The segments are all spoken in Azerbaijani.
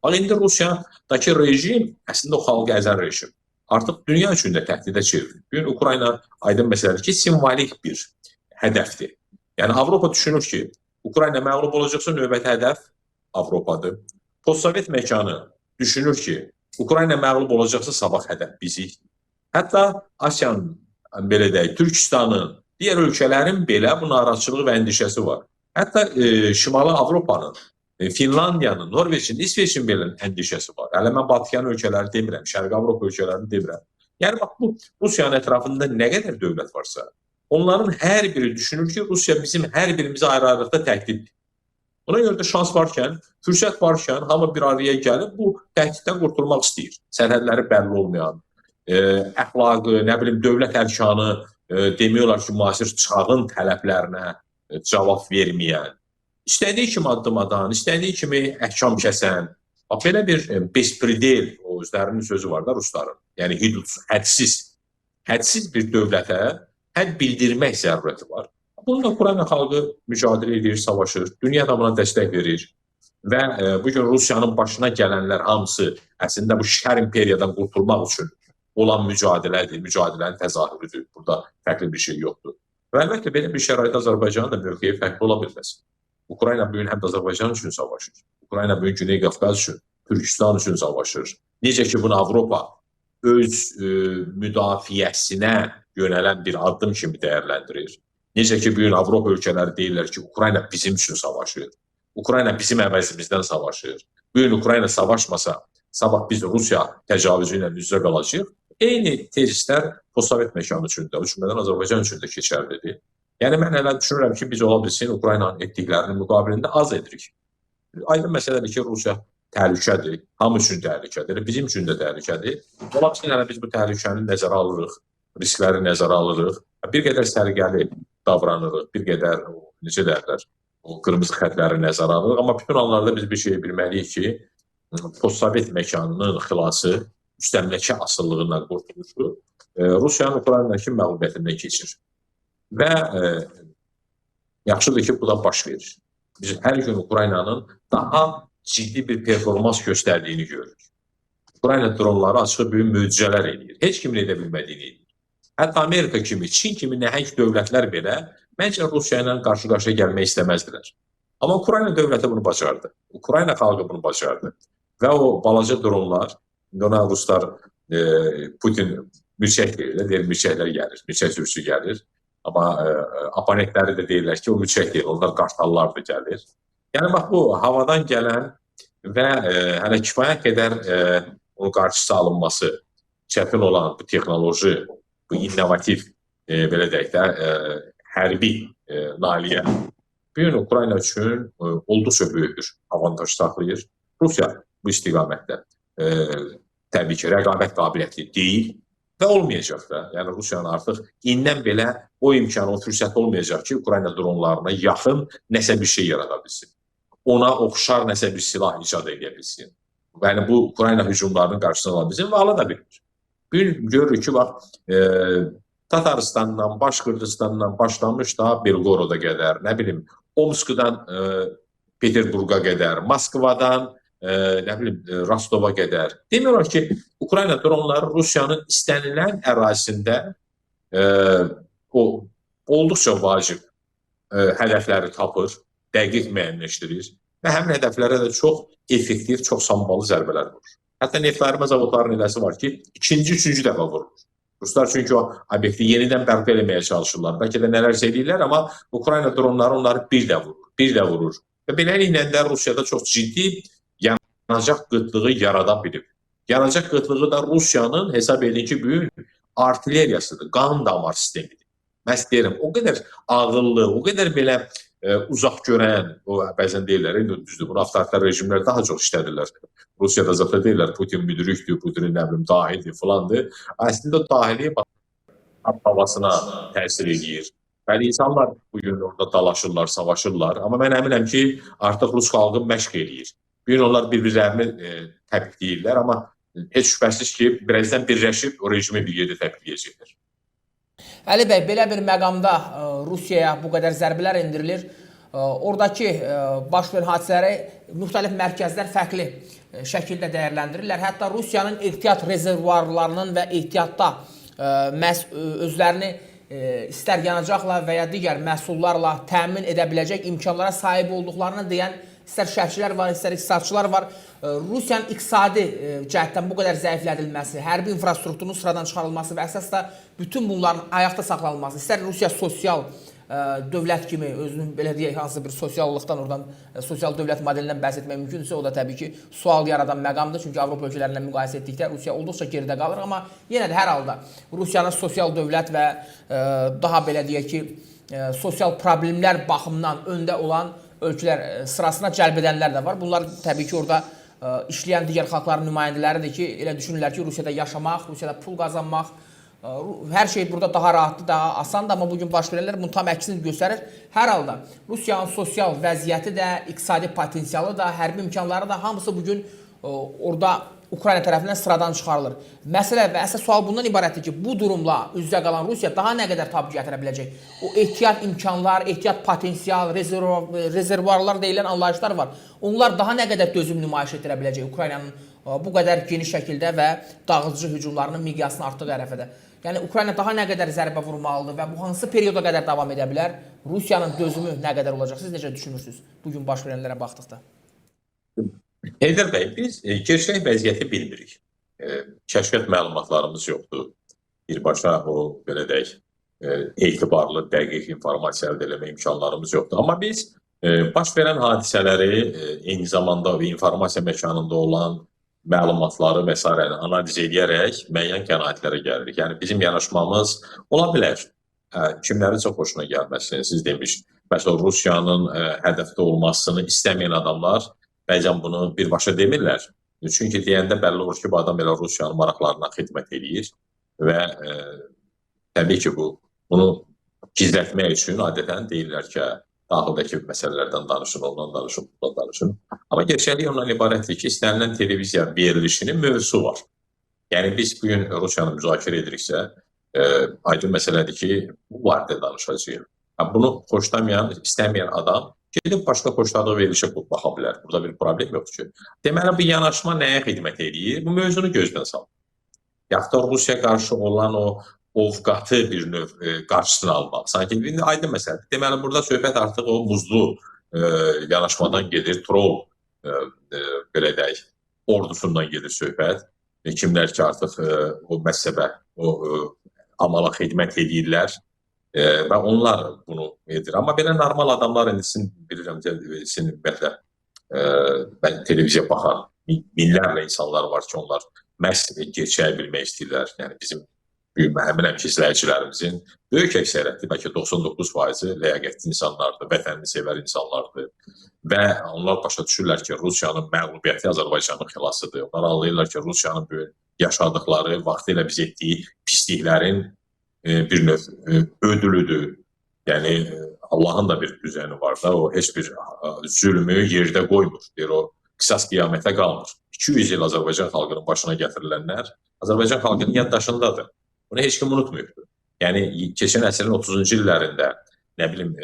Bax, indi Rusiyadakı rejim əslində o xalqı əzən rejim. Artıq dünya üçün də təhdidə çevrilir. Bugün Ukrayna aydın məsələdir ki, simvolik bir hədəfdir. Yəni Avropa düşünür ki, Ukrayna məğlub olacaqsa növbəti hədəf Avropadır. Postsovet məkanı düşünür ki, Ukrayna məğlub olacaqsa sabah hədəf bizik. Hətta Asiyanın, belə deyək, Türkistanın, digər ölkələrin belə bu narazıçılığı və əndişəsi var. Hətta Şimali Avropanın, Finlandiyanın, Norveçin, İsveçin belə əndişəsi var. Hələ mən Batıyan ölkələri demirəm, Şərqi Avropa ölkələrini demirəm. Yəni bax, bu Rusiyanın ətrafında nə qədər dövlət varsa, onların hər biri düşünür ki, Rusiya bizim hər birimizi ayrı-ayrılıqda təhdiddir. Buna görə də şans varkən, fürsət varkən hamı bir araya gəlib bu təhdiddən qurtulmaq istəyir. Sərhədləri bəlli olmayan, əxlaqı, nə bilim, dövlət ərkanı demiyorlar ki, müasir çağın tələblərinə cavab verməyən, istədiyi kimi addım adan, istədiyi kimi əhkam kəsən, belə bir bespredel, o özlərinin sözü var da Rusların, yəni hədsiz bir dövlətə hədd bildirmək zərurəti var. Bununla Ukrayna xalqı mücadilə edir, savaşır, dünya da buna dəstək verir və bugün Rusiyanın başına gələnlər hamısı əslində bu şər imperiyadan qurtulmaq üçün olan mücadilədir, mücadilənin təzahürüdür. Burada fərqli bir şey yoxdur. Və əlbəttə, belə bir şərait Azərbaycanın da mövqeyi fərqli ola bilməz. Ukrayna bugün həm də Azərbaycan üçün savaşır. Ukrayna bugün Güney Qafqaz üçün, Türkistan üçün savaşır. Necə ki, bunu Avropa öz müdafiəsinə yönələn bir addım kimi dəyərləndirir. Necə ki, bugün Avropa ölkələri deyirlər ki, Ukrayna bizim üçün savaşır. Ukrayna bizim əvəzimizdən savaşır. Bugün Ukrayna savaşmasa, sabah biz Rusiya təcavüzü ilə üz-üzə qalacaq. Eyni tezislər postsovet məkanı üçün də, o cümlədən Azərbaycan üçün də keçərlidir. Yəni, mən hələ düşünürəm ki, biz ola bilsin Ukraynanın etdiklərinin müqabilində az edirik. Aydın məsələdir ki, Rusiya təhlükədir, hamı üçün təhlükədir, bizim üçün də təhlükədir. Ola bilsin, hələ biz bu təhlükəni nəzərə alırıq, riskləri nəzərə alırıq, bir qədər sərgəli davranırıq, bir qədər, necə dərlər, o qırmızı xətləri nəzərə alırıq. Amma bütün anlarda biz bir şey bilməliyik ki, postsovet məkanının xilası, müstəmləkə asıllığından qurtuluşu Rusiyanın Ukraynadakı məğlubiyyətindən keçir. Və yaxşıdır ki, bu da baş verir. Biz hər gün Ukraynanın daha ciddi bir performans göstərdiyini görürük. Ukrayna dronları açıq böyük möcüzələr edir. Heç kimin edə bilmədiyini edir. Hətta Amerika kimi, Çin kimi nəhəng dövlətlər belə məncə Rusiya ilə qarşı-qarşıya gəlmək istəməzdilər. Amma Ukrayna dövləti bunu bacardı. Ukrayna xalqı bunu bacardı. Və o balaca dronlar, ona Ruslar Putin milçək deyirlər, milçəklər gəlir, milçək sürüsü gəlir. Amma oponentləri də deyirlər ki, o milçək deyil, onlar qartallar da gəlir. Yəni, bax, bu havadan gələn və hələ kifayət qədər onun qarşısı alınması çətin olan bu texnoloji, bu innovativ, belə deyək də, hərbi nailiyə bugün Ukrayna üçün olduqca böyük bir avantaj saxlayır. Rusiya bu istiqamətdə təbii ki, rəqabət qabiliyyətli deyil və olmayacaq da. Yəni, Rusiyanın artıq indən belə o imkanı, o fürsət olmayacaq ki, Ukrayna dronlarına yaxın nəsə bir şey yarada bilsin. Ona oxşar nəsə bir silah icad edə bilsin. Yəni, bu Ukrayna hücumlarının qarşısını ala bilsin və ala da bilir. Bugün görürük ki, bax, Tataristandan, Başqırdistandan başlamış da Belgoroda qədər, nə bilim, Omskdan Peterburqa qədər, Moskvadan nə bilim, Rostova qədər. Demiyorlar ki, Ukrayna dronları Rusiyanın istənilən ərazisində olduqca vacib hədəfləri tapır, dəqiq müəyyənləşdirir və həmin hədəflərə də çox effektiv, çox sambalı zərbələr vurur. Hətta neftlərimə zavodların eləsi var ki, ikinci, üçüncü dəfə vurur. Ruslar çünki o obyekti yenidən bərpa eləməyə çalışırlar. Bəlkə də nələrsə edirlər, amma Ukrayna dronları onları bir də vurur. Və beləliklə də Rusiyada çox ciddi yanacaq qıtlığı yarada bilib. Yanacaq qıtlığı da Rusiyanın hesab edin ki, bugün artilleriyasıdır, qan damar sistemidir. Məhz deyirəm, o qədər ağıllı, o qədər belə uzaq görən, o bəzən deyirlər, düzdür, bunu avtoritar rejimlər daha çox işlədirlər. Rusiyada zaten deyirlər, Putin müdürükdür, Putin nə bilim, dahidir filandır. Əslində o dahiliyə havasına təsir edir. Bəli, insanlar bugün orada dalaşırlar, savaşırlar. Amma mən əminəm ki, artıq Rus xalqı məşq edir. Bugün onlar bir-birlərini təpikləyirlər, amma heç şübhəsiz ki, birazdan birləşib o rejimi bir yerdə təpikləyəcəklər. Əli bəy, belə bir məqamda Rusiyaya bu qədər zərbələr indirilir. oradakı baş verən hadisələri müxtəlif mərkəzlər fərqli şəkildə dəyərləndirirlər. Hətta Rusiyanın ehtiyat rezervuarlarının və ehtiyatda məhz özlərini istər yanacaqla və ya digər məhsullarla təmin edə biləcək imkanlara sahib olduqlarını deyən istər şərhçilər var, istər iqtisadçılar var. Rusiyanın iqtisadi cəhətdən bu qədər zəiflədilməsi, hərbi infrastrukturun sıradan çıxarılması və əsas da bütün bunların ayaqda saxlanılması, istər Rusiya sosial dövlət kimi, özünün belə deyək, hansı bir sosiallıqdan, oradan sosial dövlət modelindən bəhs etmək mümkündürsə, o da təbii ki, sual yaradan məqamdır. Çünki Avropa ölkələrindən müqayisə etdikdə Rusiya olduqca geridə qalır. Amma yenə də hər halda Rusiyanın sosial dövlət və daha belə deyək ki, sosial problemlər baxımından öndə olan ölkələr sırasına cəlb edənlər də var. Bunlar təbii ki, orada işləyən digər xalqların nümayəndələridir ki, elə düşünürlər ki, Rusiyada yaşamaq, Rusiyada pul qazanmaq, hər şey burada daha rahatdır, daha asandır, amma bugün baş verənlər bunun tam əksini göstərir. Hər halda Rusiyanın sosial vəziyyəti də, iqtisadi potensialı da, hərbi imkanları da hamısı bugün orada Ukrayna tərəfindən sıradan çıxarılır. Məsələ və əsas sual bundan ibarətdir ki, bu durumla üz-üzə qalan Rusiya daha nə qədər tab gətirə biləcək? O ehtiyat imkanlar, ehtiyat potensial, rezervuarlar deyilən anlayışlar var. Onlar daha nə qədər dözüm nümayiş etdirə biləcək Ukraynanın bu qədər geniş şəkildə və dağıdıcı hücumlarının miqyasını artdığı ərəfədə? Yəni, Ukrayna daha nə qədər zərbə vurmalıdır və bu hansı perioda qədər davam edə bilər? Rusiyanın dözümü nə qədər olacaq? Siz necə düşünürsünüz bugün baş verənlərə baxdıqda? Heydər bəy, biz gerçək vəziyyəti bilmirik. Kəşfiyyat məlumatlarımız yoxdur. Birbaşa o, belə deyək, etibarlı, dəqiq informasiya əldə eləmə imkanlarımız yoxdur. Amma biz baş verən hadisələri eyni zamanda informasiya məkanında olan məlumatları və s. analiz edərək müəyyən qənaətlərə gəlirik. Yəni, bizim yanaşmamız ola bilər. Kimlərin çox xoşuna gəlməsini siz demiş. Məsələn, Rusiyanın hədəfdə olmasını istəməyən adamlar bəzən bunu birbaşa demirlər. Çünki deyəndə bəlli olur ki, bu adam elə Rusiyanın maraqlarına xidmət edir və təbii ki, bunu gizlətmək üçün adətən deyirlər ki, daxildəki məsələlərdən danışın, ondan danışın, bundan danışın. Amma gerçəklik ondan ibarətdir ki, istənilən televiziya verilişinin mövzusu var. Yəni, biz bugün Rusiyanı müzakirə ediriksə, aydın məsələdir ki, bu barədə danışacağıq. Bunu xoşlamayan, istəməyən adam gedib başqa xoşladığı verilişə baxa bilər. Burada bir problem yoxdur ki. Deməli, bu yanaşma nəyə xidmət edir? Bu mövzunu gözdən salır. Yaxud da Rusiya qarşı olan o ovqatı bir növ qarşısını almaq. Sanki aydın məsələdir. Deməli, burada söhbət artıq o muzlu yanaşmadan gedir, troll, belə deyək, ordusundan gedir söhbət. Kimlər ki, artıq o məhzəbə, o amala xidmət edirlər və onlar bunu edir. Amma belə normal adamlar, indi bilirəm, ümumiyyətlə, mən televiziya baxan minlərlə insanlar var ki, onlar məhz geçəyə bilmək istəyirlər. Yəni, bizim əminəm ki, izləyicilərimizin böyük əksəriyyəti, bəlkə 99% ləyaqətli insanlardır, vətənini sevər insanlardır və onlar başa düşürlər ki, Rusiyanın məğlubiyyəti Azərbaycanın xilasıdır. Onlar anlayırlar ki, Rusiyanın yaşadıqları, vaxtilə biz etdiyi pisliklərin bir növ ödülüdür. Yəni, Allahın da bir düzəni var da, o heç bir zülmü yerdə qoymur. Deyir, o qisas qiyamətə qalmır. 200 il Azərbaycan xalqının başına gətirilənlər Azərbaycan xalqının yaddaşındadır. Bunu heç kim unutmuyubdur. Yəni, keçən əsrin 30-cu illərində, nə bilim,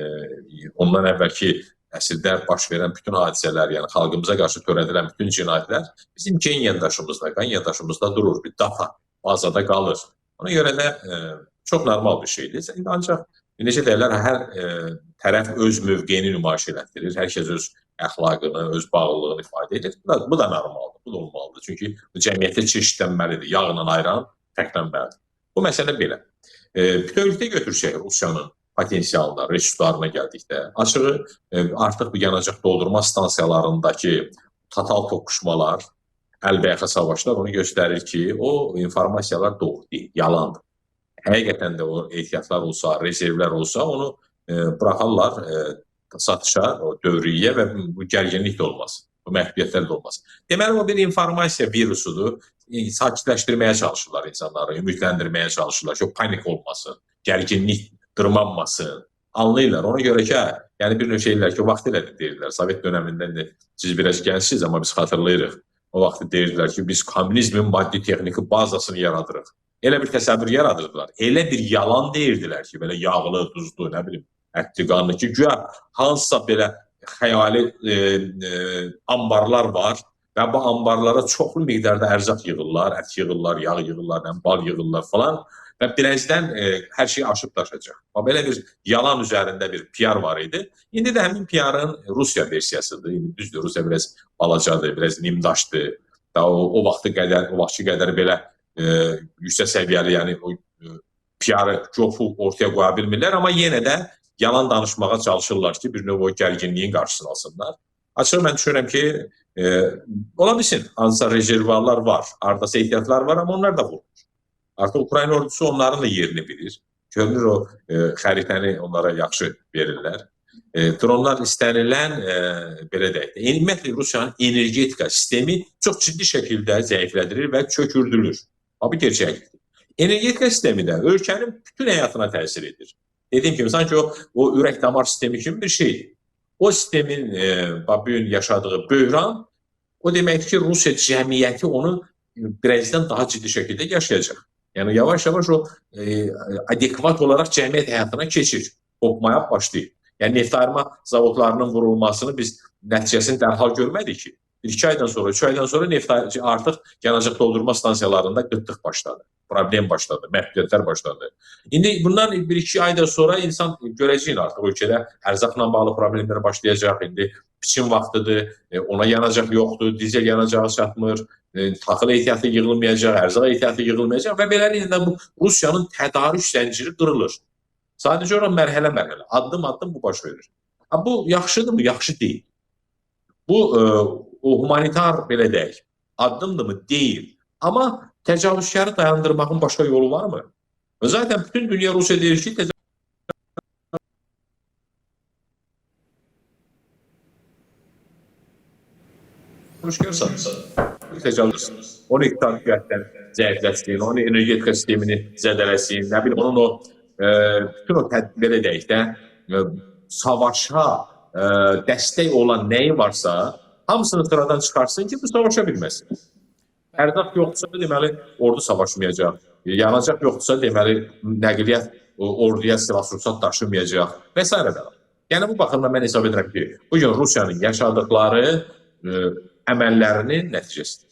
ondan əvvəlki əsrdə baş verən bütün hadisələr, yəni xalqımıza qarşı törədilən bütün cinayətlər bizim gen yaddaşımızda, qan yaddaşımızda durur, bir data bazada qalır. Ona görə də çox normal bir şeydir. Ancaq, necə deyirlər, hər tərəf öz mövqeyini nümayiş elətdirir, hər kəs öz əxlaqını, öz bağlılığını ifadə edir. Bu da normaldır, bu da olmalıdır. Çünki cəmiyyətə çeşidlənməlidir, yağla ayran fərqlənməlidir. Bu məsələ belə. Bütövlükdə götürsək Rusiyanın potensialına, resurslarına gəldikdə, açığı artıq bu yanacaq doldurma stansiyalarındakı total toqquşmalar, əlbəyaxa savaşlar onu göstərir ki, o informasiyalar doğru deyil, yalandır. Həqiqətən də o ehtiyatlar olsa, rezervlər olsa, onu buraxarlar satışa, o dövriyyə və bu gərginlik də olmaz, bu məhdudiyyətlər də olmaz. Deməli, o bir informasiya virusudur. Sakitləşdirməyə çalışırlar insanları, ümidləndirməyə çalışırlar ki, o panik olmasın, gərginlik dırmanmasın. Anlayırlar. Ona görə ki, yəni bir növ şeylər ki, o vaxt elə deyirlər. Sovet dönəmindən də siz biraz gəncsiniz, amma biz xatırlayırıq. O vaxt deyirdilər ki, biz kommunizmin maddi-texniki bazasını yaradırıq. Elə bir təsəvvür yaradırdılar. Elə bir yalan deyirdilər ki, belə yağlı, duzlu, nə bilim, əttiqanlı ki, güya hansısa belə xəyali ambarlar var və bu ambarlara çoxlu miqdarda ərzaq yığırlar, ət yığırlar, yağ yığırlar, bal yığırlar falan və birazdan hər şey aşıb daşacaq. Belə bir yalan üzərində bir PR var idi. İndi də həmin PR-ın Rusiya versiyasıdır. İndi düzdür, Rusiya biraz balacadır, biraz nimdaşdır. O vaxtki qədər belə yüksək səviyyəli, yəni PR-ı, cofu ortaya qoya bilmirlər, amma yenə də yalan danışmağa çalışırlar ki, bir növ o gərginliyin qarşısını alsınlar. Açıq mən düşünürəm ki, ola bilsin, hansısa rezervuarlar var, ardasa ehtiyatlar var, amma onlar da vurur. Artıq Ukrayna ordusu onların da yerini bilir. Görünür o xəritəni onlara yaxşı verirlər. Dronlar istənilən, belə deyək, ümumiyyətlə Rusiyanın energetika sistemi çox ciddi şəkildə zəiflədilir və çökürdülür. Bu gerçəkdir. Energetika sistemi də ölkənin bütün həyatına təsir edir. Dediyim kimi, sanki o ürək damar sistemi kimi bir şeydir. O sistemin bu gün yaşadığı böhran, o deməkdir ki, Rusiya cəmiyyəti onu birazdan daha ciddi şəkildə yaşayacaq. Yəni, yavaş-yavaş o adekvat olaraq cəmiyyət həyatına keçir, qopmaya başlayır. Yəni, neftarma zavodlarının vurulmasını biz nəticəsini dərhal görmədik ki. 2 aydan sonra, 3 aydan sonra neftarcı artıq yanacaq doldurma stansiyalarında qıtlıq başladı, problem başladı, məhdudiyyətlər başladı. İndi bundan 1-2 aydan sonra insan görəcək artıq ölkədə ərzaqla bağlı problemlər başlayacaq. İndi biçim vaxtıdır, ona yanacaq yoxdur, dizel yanacağı çatmır, taxıl ehtiyatı yığılmayacaq, ərzaq ehtiyatı yığılmayacaq və beləliklə bu Rusiyanın tədarük zənciri qırılır. Sadəcə olaraq mərhələ-mərhələ, addım-addım bu baş verir. Bu yaxşıdırmı? Yaxşı deyil. Bu o humanitar, belə deyək, addımdırmı? Deyil. Amma təcavüzkarı dayandırmağın başqa yolu varmı? Zaten bütün dünya Rusiya deyir ki, təcavüz, onu iqtisadiyyatdan zəifləsin, onu energetika sistemini zədələsin, nə bilim, onun o bütün o belə deyək də, savaşa dəstək olan nəyi varsa, hamısını sıradan çıxarsın ki, bu savaşa bilməsin. Ərzaq yoxdursa, deməli, ordu savaşmayacaq. Yanacaq yoxdursa, deməli, nəqliyyat orduya silah-sursat daşımayacaq və s. Yəni, bu baxımdan mən hesab edirəm ki, bugün Rusiyanın yaşadıqları əməllərinin nəticəsidir.